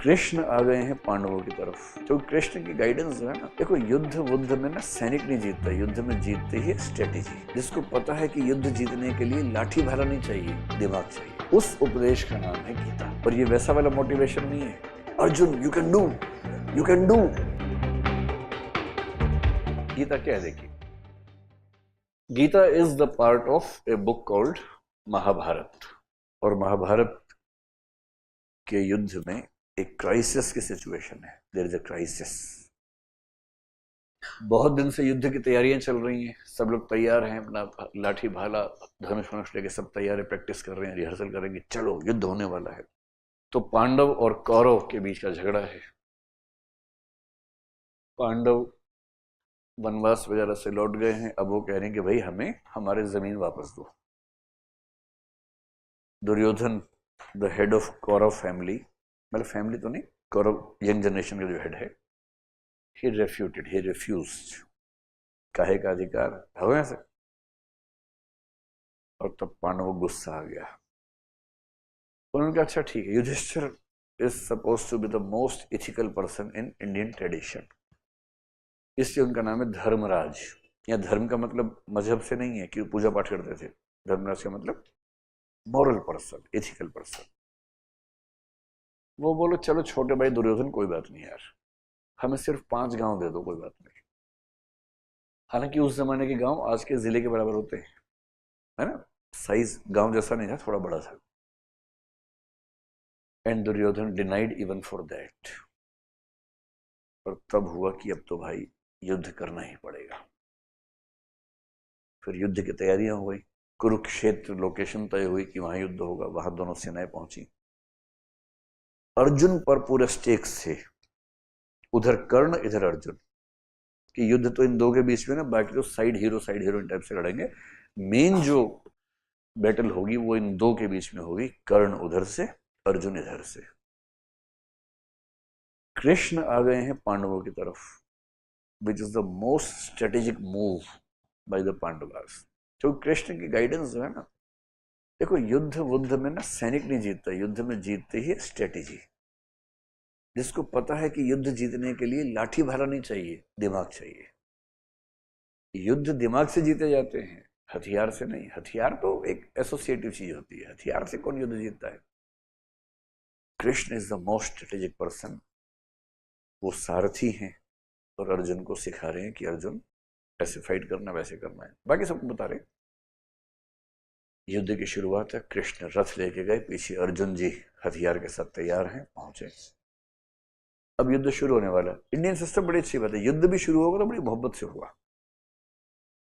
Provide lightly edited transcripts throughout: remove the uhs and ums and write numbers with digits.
कृष्ण आ गए हैं पांडवों की तरफ। तो कृष्ण की गाइडेंस है ना। देखो युद्ध वुद्ध में ना सैनिक नहीं जीतता, युद्ध में जीतते ही स्ट्रेटेजी। जिसको पता है कि युद्ध जीतने के लिए लाठी भाला नहीं चाहिए, दिमाग चाहिए, उस उपदेश का नाम है गीता। और ये वैसा वाला मोटिवेशन नहीं है Arjun you can do, you can do. Gita क्या है देखिए, Gita is the part of a book called Mahabharat. और महाभारत के युद्ध में एक क्राइसिस की सिचुएशन है। There is a crisis. बहुत दिन से युद्ध की तैयारियां चल रही हैं, सब लोग तैयार हैं, अपना लाठी भाला धनुष वनुष लेके सब तैयार है, प्रैक्टिस कर रहे हैं, रिहर्सल करेंगे, चलो युद्ध होने वाला है। तो पांडव और कौरव के बीच का झगड़ा है। पांडव वनवास वगैरह से लौट गए हैं, अब वो कह रहे हैं कि भाई हमें हमारे जमीन वापस दो। Duryodhan the head of Kaurava family, मतलब फैमिली तो नहीं, कौरव यंग जनरेशन का जो हेड है, he refuted, he refused। काहे का अधिकार हमें से। और तब पांडवों को गुस्सा आ गया। उन्होंने कहा अच्छा ठीक है, Yudhishthir is suppose to be the most ethical person in Indian tradition, इसलिए उनका नाम है धर्मराज। या धर्म का मतलब मजहब से नहीं है कि पूजा पाठ करते थे, धर्मराज का मतलब मॉरल पर्सन, इथिकल पर्सन। वो बोलो चलो छोटे भाई दुर्योधन कोई बात नहीं यार, हमें सिर्फ 5 गांव दे दो, कोई बात नहीं। हालांकि उस जमाने के गांव आज के जिले के बराबर होते हैं, है ना, साइज गांव जैसा नहीं था, थोड़ा बड़ा था। And Duryodhan denied even for that. और तब हुआ कि अब तो भाई युद्ध करना ही पड़ेगा। फिर युद्ध की तैयारियां हो गई, कुरुक्षेत्र लोकेशन तय हुई कि वहां युद्ध होगा, वहां दोनों सेनाएं पहुंची। अर्जुन पर पूरे स्टेक्स थे, उधर कर्ण इधर अर्जुन। कि युद्ध तो इन दो के बीच में ना, बाकी तो साइड हीरो टाइप से लड़ेंगे। मेन जो बैटल होगी वो इन दो के बीच में होगी, कर्ण उधर से अर्जुन इधर से। कृष्ण आ गए हैं पांडवों की तरफ, which is the most strategic move by the Pandavas. तो कृष्ण की गाइडेंस है ना। देखो युद्ध वुद्ध में ना सैनिक नहीं जीतता, युद्ध में जीतते ही स्ट्रेटेजी। जिसको पता है कि युद्ध जीतने के लिए लाठी भाला नहीं चाहिए, दिमाग चाहिए। युद्ध दिमाग से जीते जाते हैं, हथियार से नहीं। हथियार तो एक एसोसिएटिव चीज होती है, हथियार से कौन युद्ध जीतता है। Krishna is the most strategic person. वो सारथी हैं और अर्जुन को सिखा रहे हैं कि अर्जुन ऐसे फाइट करना, वैसे करना है, बाकी सबको बता रहे। युद्ध की शुरुआत है, कृष्ण रथ लेके गए, पीछे अर्जुन जी हथियार के साथ तैयार हैं, पहुंचे। अब युद्ध शुरू होने वाला है। इंडियन सिस्टम बड़ी अच्छी बात है, युद्ध भी शुरू होगा तो बड़ी मोहब्बत से होगा।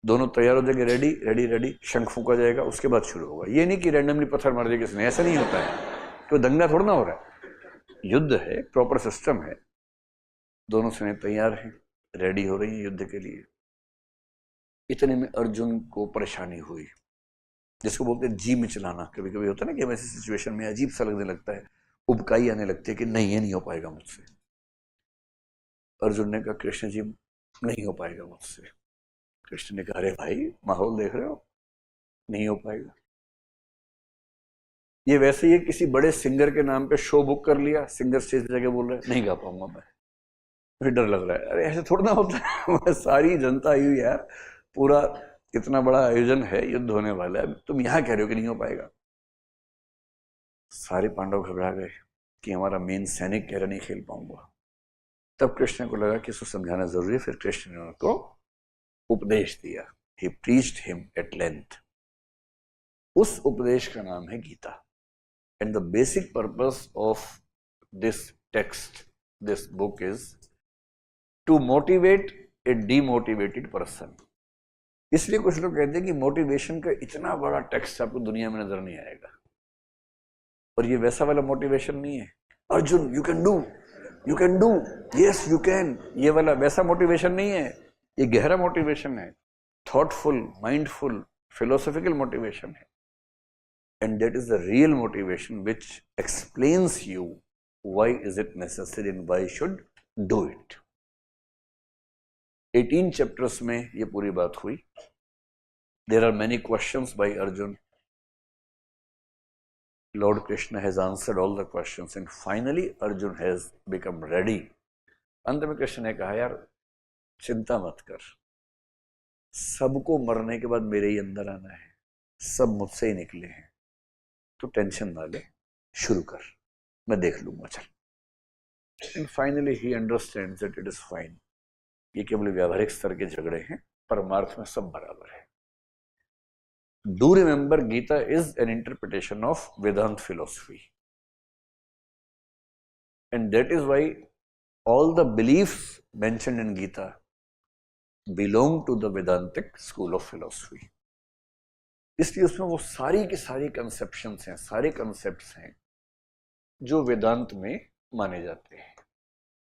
दोनों तैयार हो जाएंगे, रेडी रेडी रेडी, शंख फूका जाएगा, उसके बाद शुरू होगा। ये नहीं कि रैंडमली पत्थर मार दिया किसने, ऐसा नहीं होता है, कोई दंगा थोड़ा ना हो रहा है। युद्ध है, प्रॉपर सिस्टम है। दोनों सेनाएं तैयार हैं, रेडी हो रही हैं युद्ध के लिए। इतने में अर्जुन को परेशानी हुई, जिसको बोलते हैं जी में चलाना। कभी कभी होता है ना कि हम ऐसी सिचुएशन में अजीब सा लगने लगता है, उबकाई आने लगती है कि नहीं ये नहीं हो पाएगा मुझसे। अर्जुन ने कहा कृष्ण जी नहीं हो पाएगा मुझसे। कृष्ण ने कहा अरे भाई माहौल देख रहे हो, नहीं हो पाएगा। ये वैसे ही किसी बड़े सिंगर के नाम पे शो बुक कर लिया, सिंगर स्टेज पे जाके बोल रहा है नहीं गा पाऊंगा मैं, फिर डर लग रहा है। अरे ऐसे थोड़ा ना होता है। सारी जनता आई हुई यार, पूरा इतना बड़ा आयोजन है, युद्ध होने वाला है, तुम यहां कह रहे हो कि नहीं हो पाएगा। सारे पांडव घबरा गए कि हमारा मेन सैनिक कह रहा नहीं खेल पाऊंगा। तब कृष्ण को लगा कि इसको समझाना जरूरी है। फिर कृष्ण ने उनको उपदेश दिया, he preached him at length. उस उपदेश का नाम है Gita. And the basic purpose of this text, this book is to motivate a demotivated person. इसलिए कुछ लोग कहते हैं कि मोटिवेशन का इतना बड़ा टेक्स्ट आपको दुनिया में नजर नहीं आएगा। और ये वैसा वाला मोटिवेशन नहीं है Arjun you can do, you can do, yes you can, ये वाला वैसा मोटिवेशन नहीं है। ये गहरा मोटिवेशन है, थॉटफुल, माइंडफुल, फिलोसॉफिकल मोटिवेशन है। And that is the real motivation which explains you why is it necessary and why should do it. 18 chapters में ये पूरी बात हुई। There are many questions by Arjun. Lord Krishna has answered all the questions and finally Arjun has become ready. अंत में कृष्ण ने कहा, यार चिंता मत कर, सबको मरने के बाद मेरे ही अंदर आना है, सब मुझसे ही निकले हैं, तो टेंशन ना ले, शुरू कर, मैं देख लूंगा, चल. And finally he understands that it is fine. ये केवल व्यावहारिक स्तर के झगड़े हैं, परमार्थ में सब बराबर है. Do remember, Gita is an interpretation of Vedanta philosophy. And that is why all the beliefs mentioned in Gita belong to the Vedantic school of philosophy. इसलिए उसमें वो सारी की सारी कंसेप्शंस हैं, सारे कंसेप्ट्स हैं जो वेदांत में माने जाते हैं.